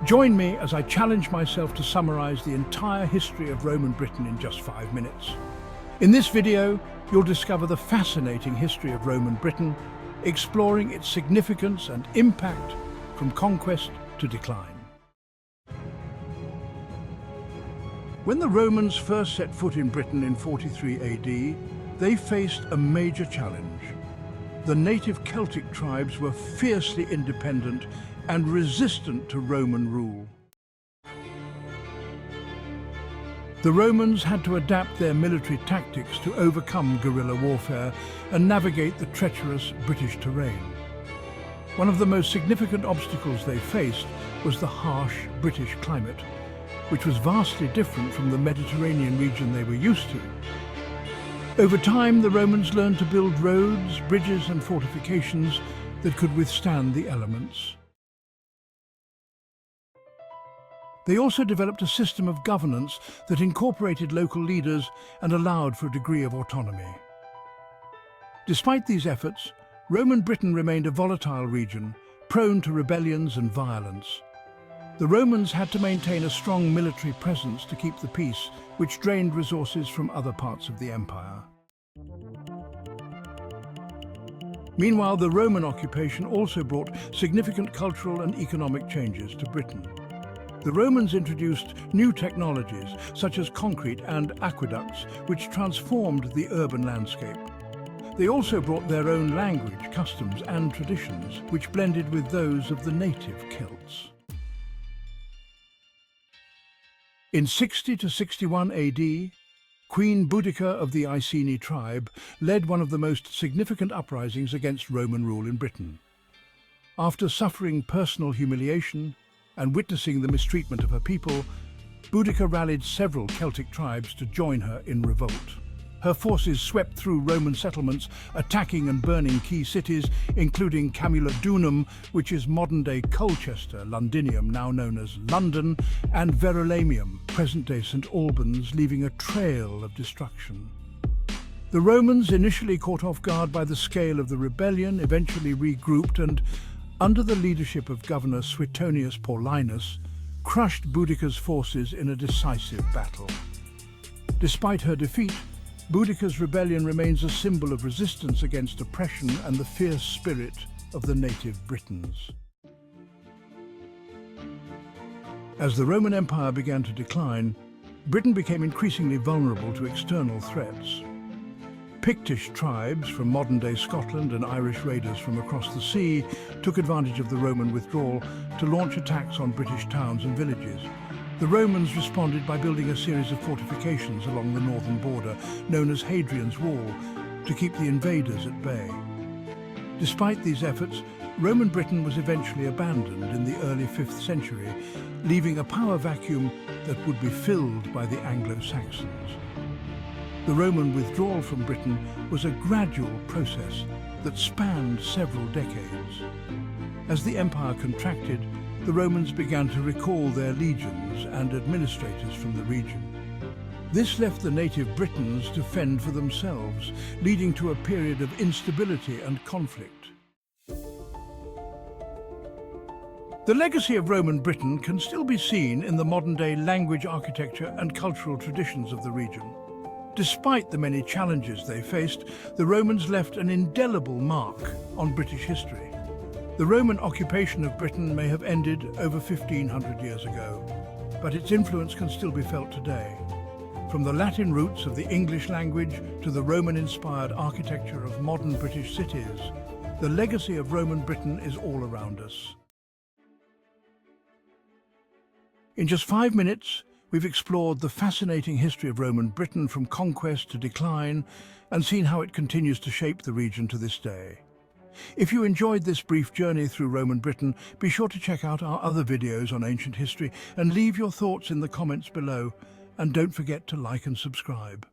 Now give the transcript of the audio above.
Join me as I challenge myself to summarize the entire history of Roman Britain in just 5 minutes. In this video, you'll discover the fascinating history of Roman Britain, exploring its significance and impact from conquest to decline. When the Romans first set foot in Britain in 43 AD, they faced a major challenge. The native Celtic tribes were fiercely independent and resistant to Roman rule. The Romans had to adapt their military tactics to overcome guerrilla warfare and navigate the treacherous British terrain. One of the most significant obstacles they faced was the harsh British climate, which was vastly different from the Mediterranean region they were used to. Over time, the Romans learned to build roads, bridges and fortifications that could withstand the elements. They also developed a system of governance that incorporated local leaders and allowed for a degree of autonomy. Despite these efforts, Roman Britain remained a volatile region, prone to rebellions and violence. The Romans had to maintain a strong military presence to keep the peace, which drained resources from other parts of the empire. Meanwhile, the Roman occupation also brought significant cultural and economic changes to Britain. The Romans introduced new technologies, such as concrete and aqueducts, which transformed the urban landscape. They also brought their own language, customs and traditions, which blended with those of the native Celts. In 60 to 61 AD, Queen Boudica of the Iceni tribe led one of the most significant uprisings against Roman rule in Britain. After suffering personal humiliation and witnessing the mistreatment of her people, Boudica rallied several Celtic tribes to join her in revolt. Her forces swept through Roman settlements, attacking and burning key cities, including Camulodunum, which is modern-day Colchester, Londinium, now known as London, and Verulamium, present-day St. Albans, leaving a trail of destruction. The Romans, initially caught off guard by the scale of the rebellion, eventually regrouped and, under the leadership of Governor Suetonius Paulinus, crushed Boudica's forces in a decisive battle. Despite her defeat, Boudica's rebellion remains a symbol of resistance against oppression and the fierce spirit of the native Britons. As the Roman Empire began to decline, Britain became increasingly vulnerable to external threats. Pictish tribes from modern-day Scotland and Irish raiders from across the sea took advantage of the Roman withdrawal to launch attacks on British towns and villages. The Romans responded by building a series of fortifications along the northern border, known as Hadrian's Wall, to keep the invaders at bay. Despite these efforts, Roman Britain was eventually abandoned in the early 5th century, leaving a power vacuum that would be filled by the Anglo-Saxons. The Roman withdrawal from Britain was a gradual process that spanned several decades. As the empire contracted, the Romans began to recall their legions and administrators from the region. This left the native Britons to fend for themselves, leading to a period of instability and conflict. The legacy of Roman Britain can still be seen in the modern-day language, architecture and cultural traditions of the region. Despite the many challenges they faced, the Romans left an indelible mark on British history. The Roman occupation of Britain may have ended over 1,500 years ago, but its influence can still be felt today. From the Latin roots of the English language to the Roman-inspired architecture of modern British cities, the legacy of Roman Britain is all around us. In just 5 minutes, we've explored the fascinating history of Roman Britain from conquest to decline and seen how it continues to shape the region to this day. If you enjoyed this brief journey through Roman Britain, be sure to check out our other videos on ancient history and leave your thoughts in the comments below. And don't forget to like and subscribe.